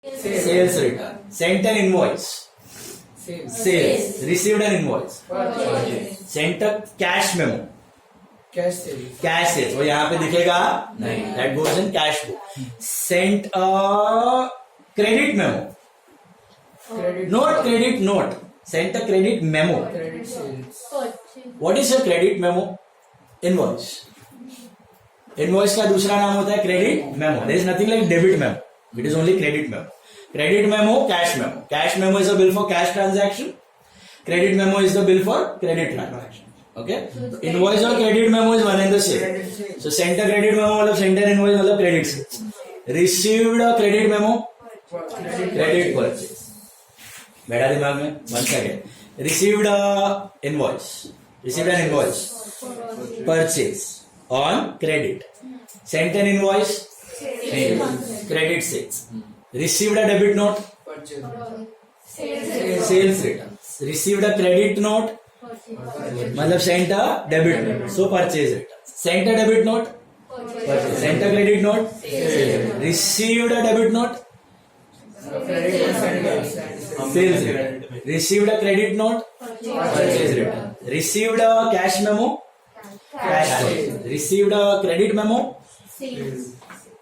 Sales return. Sent an invoice. Sales. Received an invoice. Sent a cash memo. Cash sales. वो यहाँ पे दिखेगा नहीं. That goes in cash book. Sent a credit memo. Not credit note. Sent a credit memo. What is a credit memo? Invoice. Invoice का दूसरा नाम होता है credit memo. There is nothing like debit memo. It is only credit memo. Credit memo, cash memo. Cash memo is a bill for cash transaction. Credit memo is the bill for credit transaction. Okay? So invoice और credit memo is one and the same. So sent a credit memo मतलब sent an invoice मतलब credit sales. Received a credit memo, credit purchase. बैठा दिमाग में? One second. Received a invoice. Received an invoice. Purchase on credit. Sent an invoice. Credit sales. Received a debit note. Sales return. Received a credit note. मतलब sent a debit note. So purchase return. Sent a debit note. Sent a credit note. Received a debit note. Sales return. Received a credit note. Purchase return. Received a cash memo. Cash sales. Received a credit memo.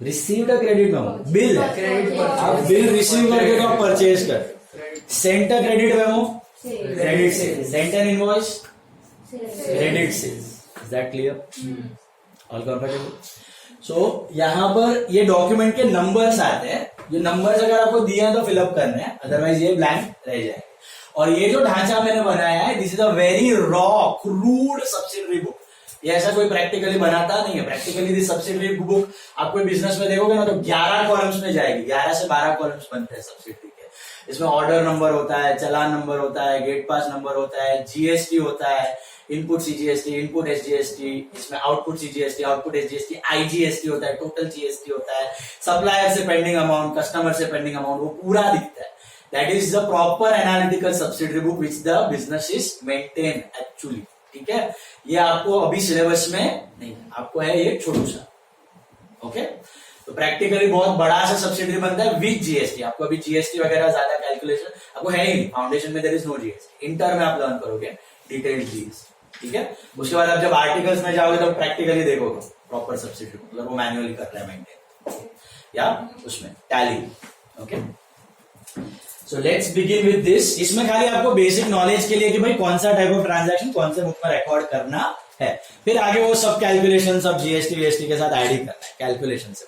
Received credit memo bill आप bill receive करके तो आप purchase कर sent a credit memo credit sales sent an invoice credit sales is that clear all comfortable so यहाँ पर ये document के numbers आते हैं ये नंबर्स अगर आपको दिए हैं तो फिलअप करने हैं अदरवाइज ये ब्लैंक रह जाए और ये जो ढांचा मैंने बनाया है this is a very raw crude subsidiary book ये ऐसा कोई प्रैक्टिकली बनाता नहीं है प्रैक्टिकली दी सब्सिडरी बुक आप कोई बिजनेस में देखोगे ना तो 11 कॉलम्स में जाएगी 11 से 12 कॉलम्स बनते हैं सब्सिडरी के इसमें ऑर्डर नंबर होता है चलान नंबर होता है गेट पास नंबर होता है जीएसटी होता है इनपुट सीजीएसटी इनपुट एसजीएसटी इसमें output CGST output SGST IGST होता है टोटल जीएसटी होता है सप्लायर से पेंडिंग अमाउंट कस्टमर से पेंडिंग अमाउंट वो पूरा दिखता है that is the proper analytical subsidiary book which the business is maintain actually ठीक है ये आपको अभी सिलेबस में नहीं आपको है ये छोटू सा ओके तो प्रैक्टिकली बहुत बड़ा सा सब्सिडरी बनता है विद जीएसटी आपको अभी जीएसटी वगैरह ज्यादा कैलकुलेशन आपको है ही फाउंडेशन में there is no GST inter में आप लर्न करोगे डिटेल्ड जीएसटी ठीक है उसके बाद आप जब आर्टिकल्स में जाओगे तो प्रैक्टिकली देखोगे प्रॉपर सब्सिडरी मतलब वो मैन्युअली कर रहा है मेंटेन या उसमें tally okay so let's begin with this इसमें खाली आपको बेसिक नॉलेज के लिए कि भाई कौन सा टाइप ऑफ ट्रांजैक्शन कौन से बुक में रिकॉर्ड करना है फिर आगे वो सब कैलकुलेशन सब जीएसटी वीएसटी के साथ ऐड ही करना है कैलकुलेशन से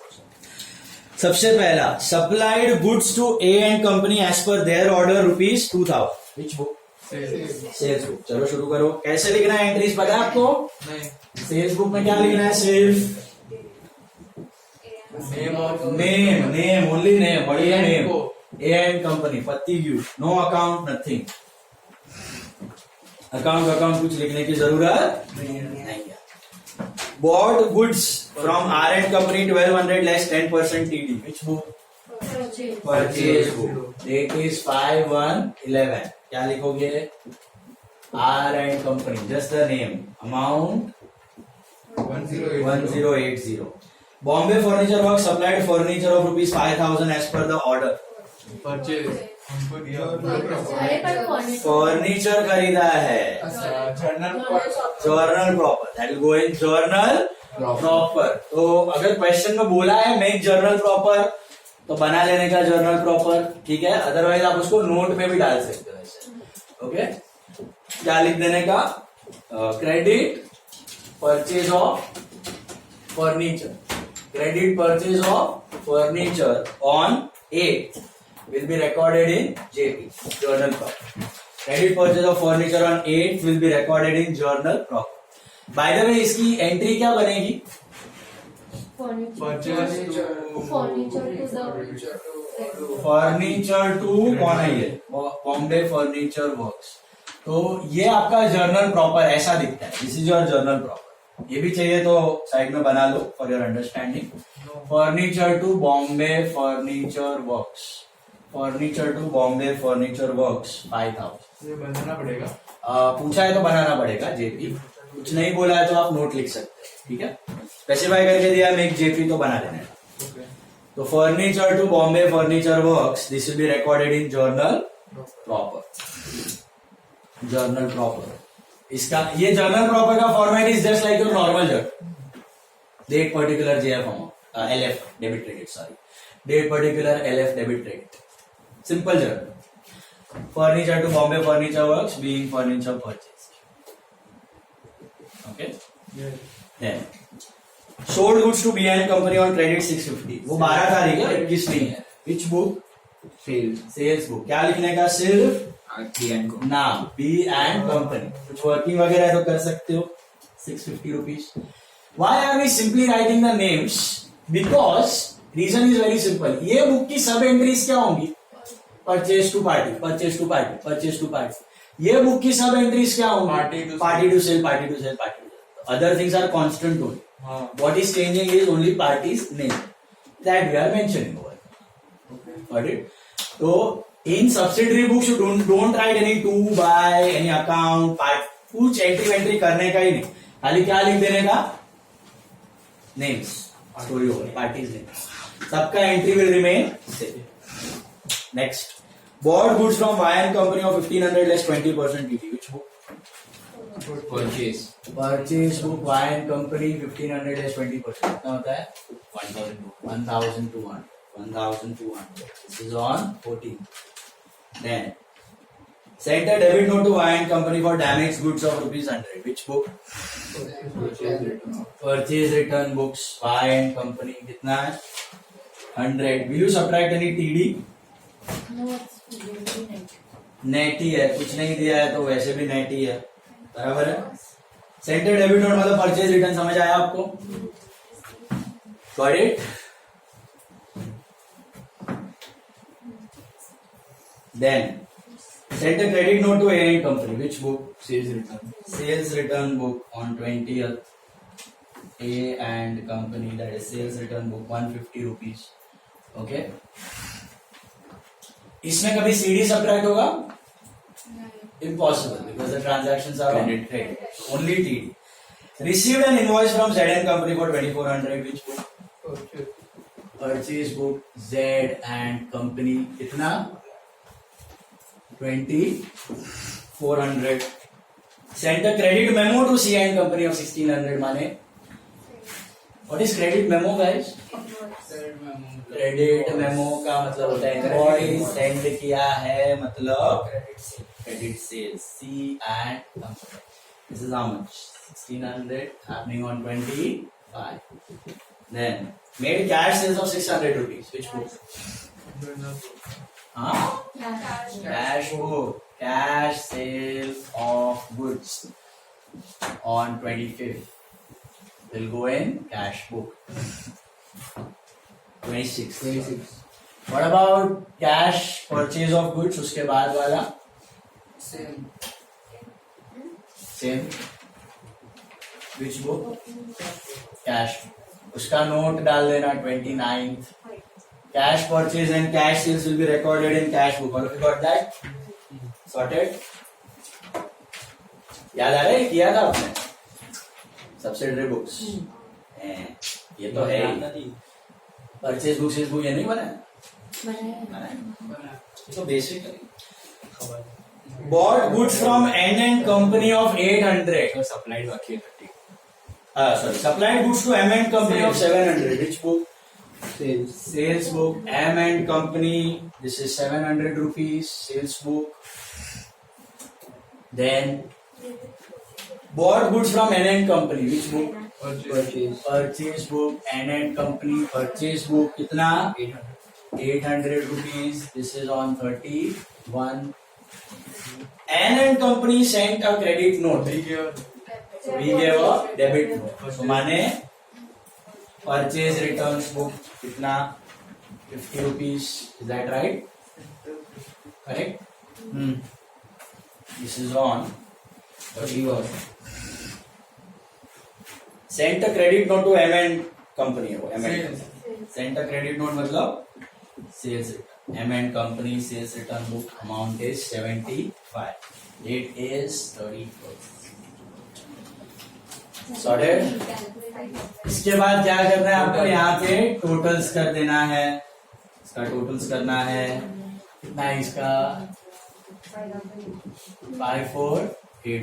सबसे पहला supplied goods to A and company as per their order ₹2000 which book sales book चलो शुरू करो कैसे लिखना है एंट्रीज पता है आपको नहीं सेल्स बुक में क्या लिखना है सिर्फ नेम ओनली नेम बढ़िया नेम A and company, पत्ती Q, no account, nothing. Account कुछ लिखने की जरूरत नहीं है. Bought goods from R and company 1200 less 10% TD. Which book? Purchase book. Date is 5/1/11. क्या लिखोगे? R and company. Just the name. Amount 1080. Bombay Furniture Works supplied furniture of ₹5,000 as per the order. Furniture खरीदा है journal proper that will go in journal proper तो अगर question में बोला है make journal proper तो बना लेने का जर्नल प्रॉपर ठीक है अदरवाइज आप उसको नोट में भी डाल सकते हो ऐसे ओके क्या लिख देने का credit purchase of furniture credit purchase of furniture on 8 will be recorded in JP journal proper. Credit purchase of furniture on 8 will be recorded in journal proper. By the way, इसकी entry क्या बनेगी? Furniture to कौन है ये? Bombay furniture works. तो ये आपका journal proper ऐसा दिखता है. This is your journal proper. ये भी चाहिए तो साइड में बना लो for your understanding. Furniture to Bombay furniture works. Furniture to Bombay furniture works 5000 ये बनाना पड़ेगा पूछा है तो बनाना पड़ेगा जेपी कुछ नहीं बोला है तो आप नोट लिख सकते हैं ठीक है स्पेसिफाई करके दिया मेक जेपी तो बना लेना तो furniture to Bombay furniture works, this will be recorded in journal proper. Journal proper, इसका ये जर्नल प्रॉपर का format is just like your normal journal. Date particular JF amount, LF debit credit, sorry, date particular LF debit credit, simple journal. Furniture to Bombay furniture works being furniture purchase. Okay. Then sold goods to BN company on credit 650. वो 12 तारीख है, 21 नहीं है. विच book? Sales book. क्या लिखने का? सिर्फ नाम, बी एंड कंपनी. कुछ वर्किंग वगैरह है तो कर सकते हो. 650 rupees. Why are we simply writing the names? Because reason is very simple. ये बुक की सब एंट्रीज क्या होंगी? Purchase to party, purchase to party, purchase to party. ये बुक की सब एंट्रीज क्या होंगी? Party to sale, party to sale, party to sale. Other things are constant only. What is changing is only party's name that we are mentioning over. Got it? So in subsidiary books you don't write any to, by, any account, part. कुछ entry करने का ही नहीं. खाली क्या लिख देने का? Names. Story over. Party's name. सबका entry will remain same. Next. Bought goods from Y&M company of 1500 less 20% TT. Which book? Purchase. Purchase book Y&M company 1500 less 20%. कितना होता है? 1200. 1200. This is on 14. Then sent a debit note to Y&M company for damaged goods of ₹100. Which book? Purchase return books Y&M company. कितना है? 100. Will you subtract any TD? Net ही है, कुछ नहीं दिया है तो वैसे भी नेट ही है. बराबर है. सेंटर डेबिट नोट मतलब परचेज रिटर्न. समझ आया आपको? Got it? Then sent a credit note to A&M company. Which book? Sales return. Sales return book on 20th. A&M company, that is sales return book 150 rupees. Okay. इसमें कभी CD subtract होगा? Impossible because the transactions are on credit. Only TD. Received an invoice from Z&M company for 2400. Which book? Purchase book Z&M company. कितना? 2400. Sent a credit memo to C&M company of 1600. माने what is credit memo, guys? Credit memo का मतलब होता है invoice send किया है, मतलब credit sales. C and company. This is how much? 1600 happening on 25. Then made cash sales of 600 rupees. Which book? हाँ, cash book. Cash sale of goods on 25th will go in cash book. 26. What about cash purchase of goods? उसके बाद वाला same. Which book? Cash. उसका note डाल देना 29th. Cash purchase and cash sales will be recorded in cash book. All of you got that? Sorted? याद आ रहा है? किया था आपने सब्सिडरी बुक्स. ये तो है ही. परचेज बुक सेल्स बुक ये नहीं बनाया? तो बेसिक है. Bought goods from N&M company of 800. Supplied बाकी है 30. Sorry, supplied goods to M&M company of 700. Which book? Sales. Sales book. M&M company. This is 700 rupees. Sales book. Then bought goods from N&M company. Which book? Purchase. Purchase book. N&M company. Purchase book. कितना? 800 rupees. This is on 31. N&M company sent a credit note. We gave a debit note. So माने purchase returns book कितना? 50 rupees. Is that right? Correct? This is on 31. Sent a credit note to M&M company. Sent a credit note मतलब sales return. M&M company sales return book amount is 75. Date is 31st. Sorted? इसके बाद क्या करना है आपको, यहाँ पे totals कर देना है, इसका टोटल्स करना है, कितना है इसका 5480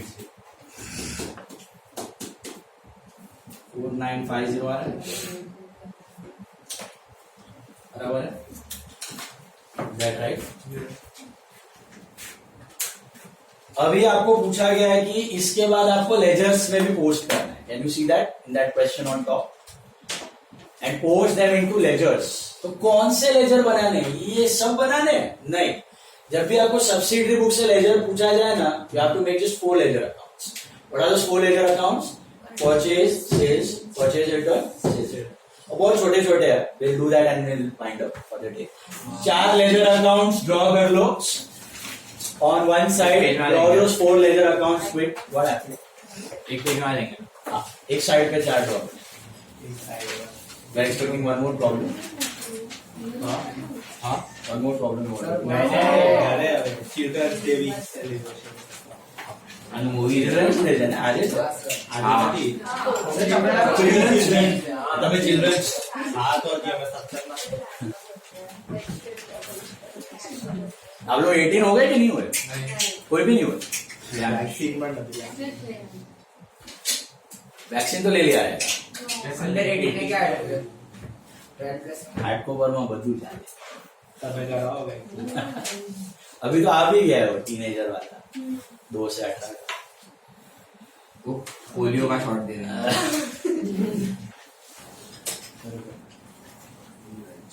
4950 आ रहा है, बराबर है, दैट राइट। अभी आपको पूछा गया है कि इसके बाद आपको लेजर्स में भी पोस्ट करना है। Can you see that in that question on top, and post them into ledgers. तो कौन से लेजर बनाने, ये सब बनाने नहीं। जब भी आपको सब्सिडरी बुक से लेजर पूछा जाए ना, you have to make just 4 ledger accounts. What are those 4 ledger accounts? Purchase, sales, purchase return, sales return. बहुत छोटे छोटे है, will do that and will find out for the day. 4 ledger accounts draw कर लो। On one side, draw those 4 ledger accounts with what happened? एक page में लेंगे। हाँ, एक साइड पे 4 draw. We're expecting one more problem. हाँ, one more problem. Children's day week अनुभवी चिल्ड्रंस डे है ना आज? Children's day. तभी चिल्ड्रंस। हाथ और दिया मैं सब करना। आप लोग 18 हो गए कि नहीं हुए? कोई भी नहीं हुए? वैक्सीन तो ले लिया है। हार्डकोवर में બધું ચાલે। તમે કરાવો ભાઈ। अभी तो आ भी गया है वो टीनेजर वाला 2 से 18 वो पोलियो का शॉट देना।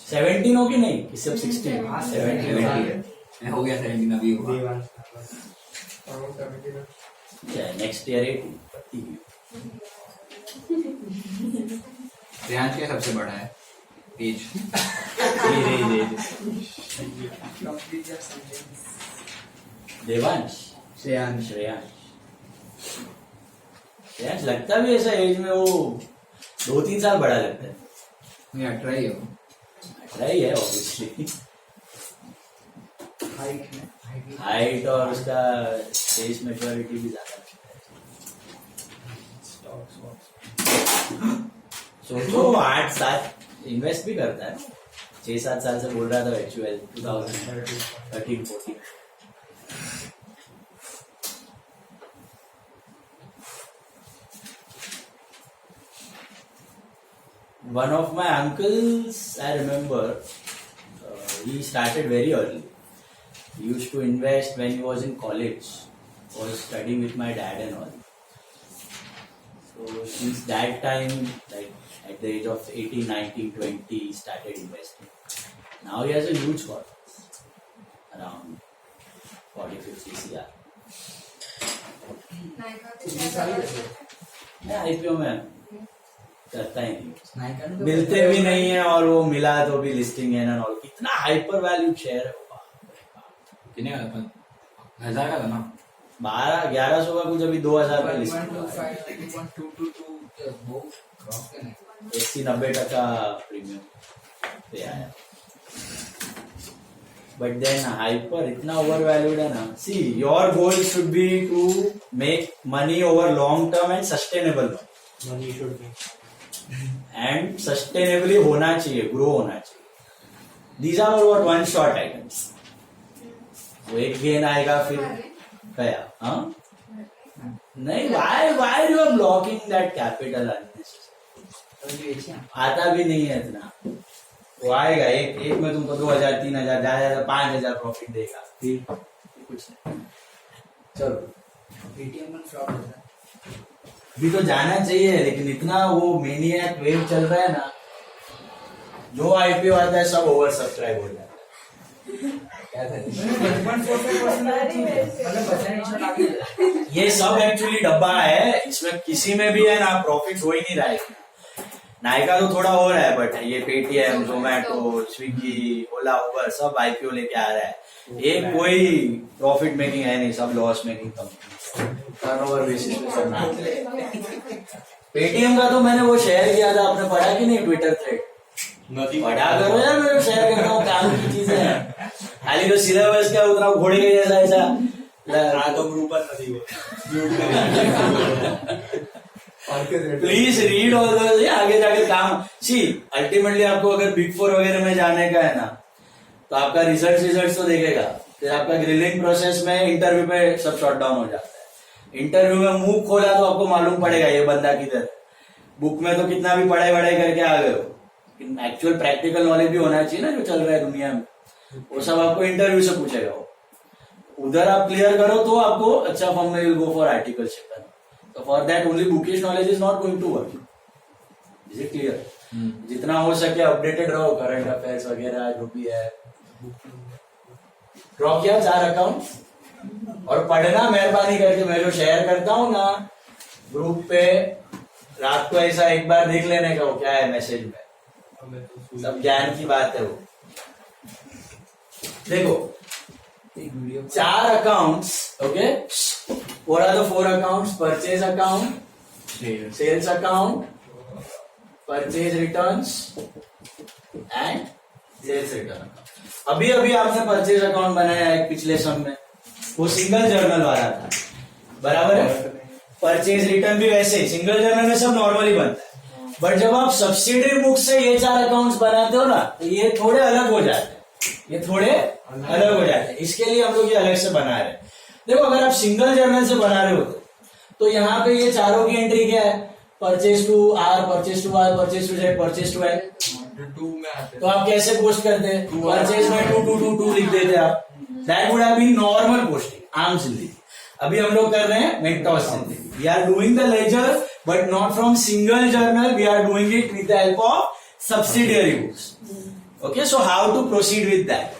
17 हो कि नहीं कि सिर्फ 16? हाँ, 17 हो गया 17 अभी हुआ। Next year 18। रियांश क्या सबसे बड़ा है पेज? देवांश, श्रेयांश। श्रेयांश लगता भी ऐसा एज में वो 2-3 साल बड़ा लगता है। मैं 18 ही हूँ। रही है ऑब्वियसली। हाइट और उसका फेस मैच्योरिटी भी ज्यादा सोचो 8-7 इन्वेस्ट भी करता है। 6-7 साल से बोल रहा था actual 2013-14। One of my uncles, I remember, he started very early. He used to invest when he was in college. Was studying with my dad and all. So since that time, like at the age of 18, 19, 20, he started investing. Now he has a huge fortune, around 40-50 CR. मैं IPO में करता ही नहीं, मिलते भी नहीं है, और वो मिला तो भी लिस्टिंग है ना। और कितना हाइपर वैल्यू शेयर है वो। कितने का था? 1000 का था ना? 1200-1100 का कुछ, अभी 2000 का लिस्टिंग। 80-90% प्रीमियम पे आया। बट देन हाइपर इतना ओवर वैल्यूड है ना। See, your goal should be to make money over long term and sustainable money should be and sustainably होना चाहिए, ग्रो होना चाहिए। These are what one shot items. वो एक गेन आएगा फिर गया। हाँ नहीं, why you are blocking that capital? आता भी नहीं है इतना। वो आएगा एक में तुमको 2000, 3000, 4000, 5000 प्रॉफिट देगा, फिर कुछ नहीं। चलो पेटीएम में फ्रॉड होता है। भी तो जाना चाहिए, लेकिन इतना वो मेनियक वेव चल रहा है ना, जो आईपीओ आता है सब ओवर सब्सक्राइब हो जाता है। ये सब एक्चुअली डब्बा है, इसमें किसी में भी है ना प्रॉफिट हो ही नहीं रहा है। नायका तो थोड़ा हो रहा है, बट ये पेटीएम, जोमेटो, स्विगी, ओला, उबर सब आईपीओ लेके आ रहा है। एक कोई प्रॉफिट मेकिंग है नहीं, सब loss making company, turnover basis पे सब नाम। पेटीएम का तो मैंने वो शेयर किया था, आपने पढ़ा कि नहीं ट्विटर थ्रेड? पढ़ा करो यार, मैं शेयर करता हूँ, काम की चीजें हैं। खाली तो सिलेबस क्या उतना घोड़े के जैसा ऐसा तो ग्रुप नहीं प्लीज रीड ऑल द, आगे जाके काम सी अल्टीमेटली आपको अगर बिग फोर वगैरह में जाने का है ना, तो आपका रिजल्ट तो देखेगा, फिर आपका ग्रिलिंग प्रोसेस में इंटरव्यू पे सब शॉट डाउन हो जाता है। इंटरव्यू में मुंह खोला तो आपको मालूम पड़ेगा ये बंदा किधर है। बुक में तो कितना भी पढ़ाई वढ़ाई करके आ गए हो, एक्चुअल प्रैक्टिकल नॉलेज भी होना चाहिए ना जो चल रहा है दुनिया में, वो सब आपको इंटरव्यू से पूछेगा। उधर आप क्लियर करो तो आपको अच्छा फॉर्म में विल गो फॉर आर्टिकलशिप। तो for that only bookish knowledge is not going to work. Is it clear? जितना हो सके अपडेटेड रहो, करंट अफेयर्स वगैरह जो भी है। ड्रॉ किया 4 अकाउंट और पढ़ना मेहरबानी करके, मैं जो शेयर करता हूं ना ग्रुप पे, रात को ऐसा एक बार देख लेने का, वो क्या है मैसेज में, सब ज्ञान की बात है वो। देखो 4 accounts, okay, what are the 4 accounts? Purchase account, sales account, purchase returns and sales return account. अभी अभी आपने परचेज अकाउंट बनाया है पिछले सम में, वो सिंगल जर्नल वाला था, बराबर है। परचेज रिटर्न भी वैसे सिंगल जर्नल में सब नॉर्मली बनता है, बट जब आप सब्सिडरी बुक से ये 4 अकाउंट्स बनाते हो ना, तो ये थोड़े अलग हो जाते हैं, ये थोड़े अलग हो जाते हैं। इसके लिए हम लोग ये अलग से बना रहे हैं। देखो अगर आप सिंगल जर्नल से बना रहे होते तो यहाँ पे ये चारों की एंट्री क्या है, purchase to R, purchase to R, purchase to Z, purchase to L. तो आप कैसे पोस्ट करते हैं? परचेज में 2 लिख देते आप, that would have been normal posting, आम जिंदगी। अभी हम लोग कर रहे हैं मेंटोस जिंदगी, we are doing the ledger but not from single journal, we are doing it with the help of subsidiary books. Okay, so how to proceed with that?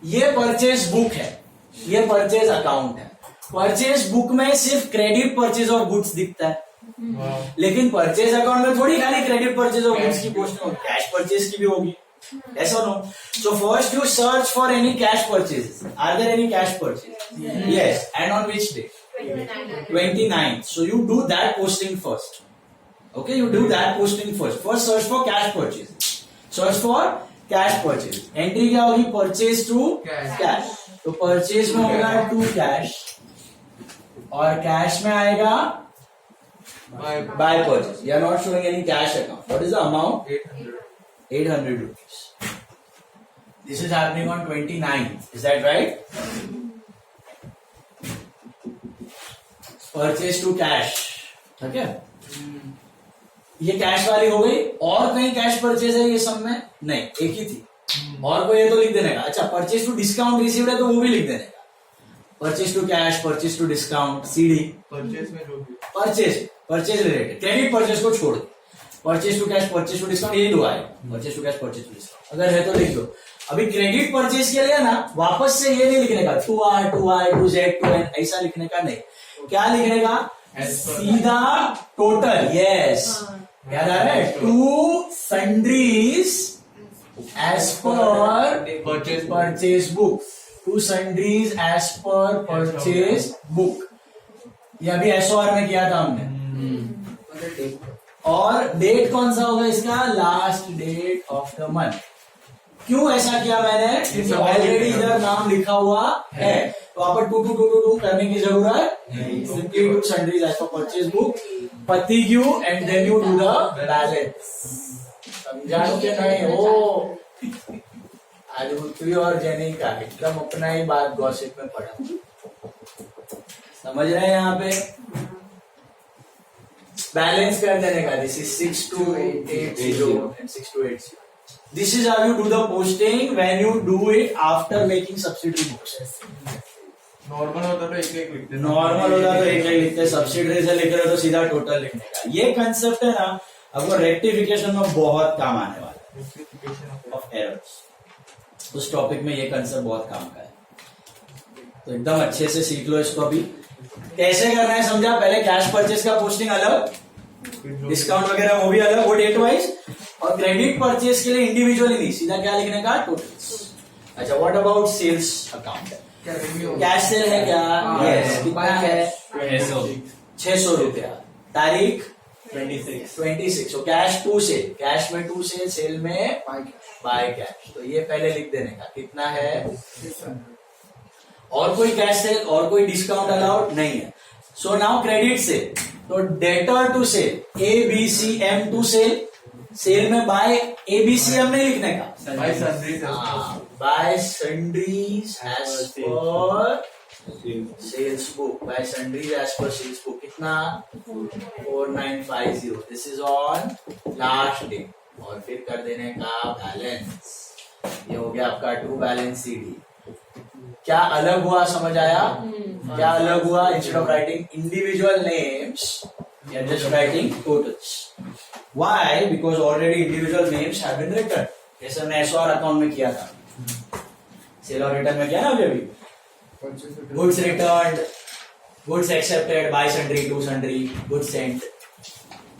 ये परचेज बुक है, ये परचेज अकाउंट है। Purchase book में सिर्फ credit purchase of goods दिखता है, लेकिन purchase account में थोड़ी खाली क्रेडिट परचेज ऑफ गुड्स की पोस्टिंग होगी, कैश परचेज की भी होगी, ऐसा नो। So first you search for any cash purchase, are there any cash purchase? Yes, and on which day? 29th. So you do that posting first. Okay, you do that posting first. First search for cash purchase. Search for cash purchase. Entry क्या होगी? Purchase to cash. तो purchase में होगा to cash और cash में आएगा by purchase. You are not showing any cash account. What is the amount? 800 rupees. This is happening on 29th. Is that right? Purchase to cash. Okay? ये cash वाली हो गई। और कहीं कैश परचेज है ये सब में? नहीं, एक ही थी। और कोई है तो लिख देने का। अच्छा, परचेज टू डिस्काउंट रिसीव्ड है तो वो भी लिख देने का। Purchase to cash, purchase to discount, CD. Purchase में जो भी परचेज रिलेटेड, क्रेडिट परचेज को छोड़, purchase to cash, purchase to discount, ये दो आए। Purchase to cash, purchase to discount, अगर है तो लिख दो। अभी क्रेडिट परचेज के लिए ना वापस से ये नहीं लिखने का 2R, 2I, 2Z, 2N ऐसा लिखने का नहीं। क्या लिखने का? सीधा टोटल। यस, याद आ रहा है? To sundries as per purchase book, to sundries as per purchase book. ये अभी SOR में किया था हमने। और डेट कौन सा होगा इसका? Last date of the month. क्यों ऐसा किया मैंने? क्योंकि ऑलरेडी इधर नाम लिखा हुआ है, तो आप 2 करने की जरूरत नहीं। Simply to sundries as per purchase book, पति क्यू and then you do the balance. समझा के नहीं हो? आज पृथ्वी और जेनी का एकदम अपना ही बात गॉसिप में पड़ा। समझ रहे हैं? यहाँ पे बैलेंस कर देने का। This is 6280 and 6280. This is how you do the posting when you do it after making subsidiary books. Normal होता तो एक लिखते। नॉर्मल होता तो एक लिखते, सब्सिडरी से लिख रहे हो तो सीधा टोटल लिखने का। ये कंसेप्ट है ना, आपको रेक्टिफिकेशन में बहुत काम आने वाला है ऑफ एरर्स। उस टॉपिक में ये कंसेप्ट बहुत काम का है, तो एकदम अच्छे से सीख लो इसको। अभी कैसे करना है समझा? पहले कैश परचेज का पोस्टिंग अलग, डिस्काउंट वगैरह वो भी अलग, वो डेट वाइज। और क्रेडिट परचेज के लिए इंडिविजुअली नहीं, सीधा क्या लिखने का? टोटल्स। अच्छा, what about sales account? Cash sale है क्या? यस। कितना है? 600 रुपया। तारीख 26। तो कैश टू सेल, कैश में टू सेल, सेल में बाय कैश। तो ये पहले लिख देने का। कितना है? और कोई कैश सेल और कोई डिस्काउंट अलाउड नहीं है। सो नाउ क्रेडिट सेल, तो debtor to sale ABCM to sale, sale में बाय ABCM नहीं लिखने का, भाई sundries by sundries as per sales book, by sundries as per sales book. कितना 4950, this is on last day. और फिर कर देने का बैलेंस, ये हो गया आपका ट्रू बैलेंस CD। क्या अलग हुआ, समझ आया? क्या अलग हुआ? Instead of writing individual names we are just writing totals. Why? Because already individual names have been written, जैसे हमने SOR अकाउंट में किया था, सेल और रिटर्न में किया ना अभी। Goods returned, goods accepted, by sundry, to sundry, goods sent,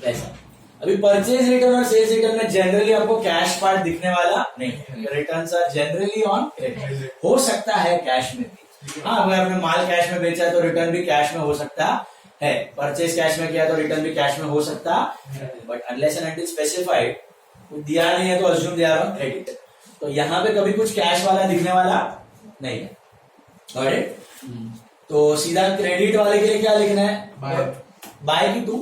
वैसा। अभी परचेज रिटर्न और सेल्स रिटर्न में जनरली आपको कैश पार्ट दिखने वाला नहीं है। Returns are generally on credit, हो सकता है कैश में भी। हाँ, अगर आपने माल कैश में बेचा है तो रिटर्न भी कैश में हो सकता है, परचेज कैश में किया तो रिटर्न भी कैश में हो सकता है, but unless and until specified दिया नहीं है तो assume they are on credit. तो यहाँ पे कभी कुछ कैश वाला दिखने वाला नहीं है। Got it? तो सीधा क्रेडिट वाले के लिए क्या लिखना है? बाय की to,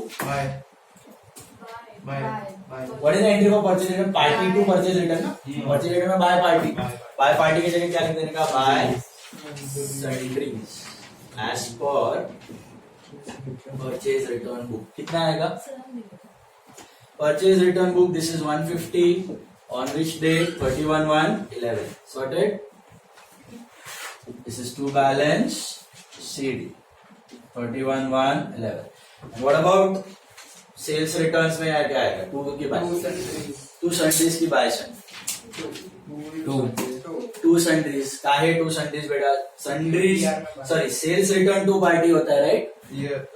what is the entry for purchase return? Party to purchase return ना, परचेज रिटर्न में बाय पार्टी, बाय पार्टी की जगह क्या लिख देने का? By sundries as per purchase return book. कितना आएगा? Purchase return book, this is 150 on which day? 31/1/11। Sorted? This is true balance CD 31/1/11। What about sales returns में क्या आएगा? टू सन्ड्रीज की बाय टू सन्ड्रीज। काहे टू सन्ड्रीज बेटा? Sundries sorry sales return to party होता है, right?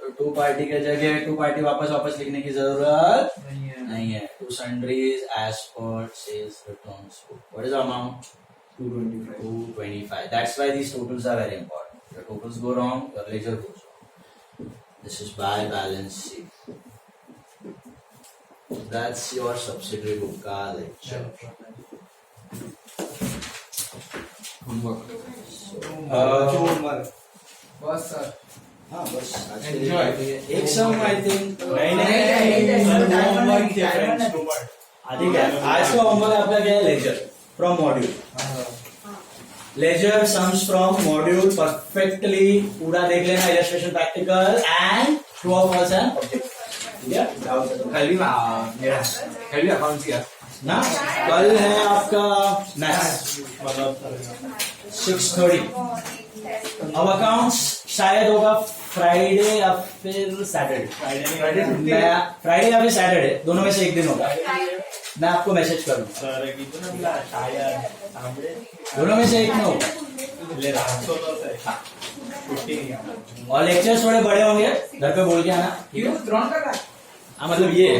तो to party के जगह टू पार्टी वापस लिखने की जरूरत नहीं है। To sundries as per sales returns. What is the amount? 225. That's why these totals are very important. If the totals go wrong, your ledger goes wrong. This is by balance sheet. That's your subsidiary book ka lecture. Homework. बस sir हाँ बस आज के Enjoy. लिए एक सम I think आदि क्या आज का होमवर्क आपका क्या है? Ledger from module. Ledger sums from module perfectly पूरा देख लेना, इलस्ट्रेशन प्रैक्टिकल एंड ट्रू और फॉल्स एंड ऑब्जेक्ट। ठीक है? कल भी अकाउंट्स किया ना, कल है आपका मैथ्स, मतलब 6:30। अब अकाउंट्स शायद होगा फ्राइडे या फिर सैटरडे, फ्राइडे या फिर सैटरडे, दोनों में से एक दिन होगा। मैं आपको मैसेज करूंगा, दोनों में से एक में होगा। और लेक्चर्स थोड़े बड़े होंगे, घर पे बोल के आना। हाँ मतलब ये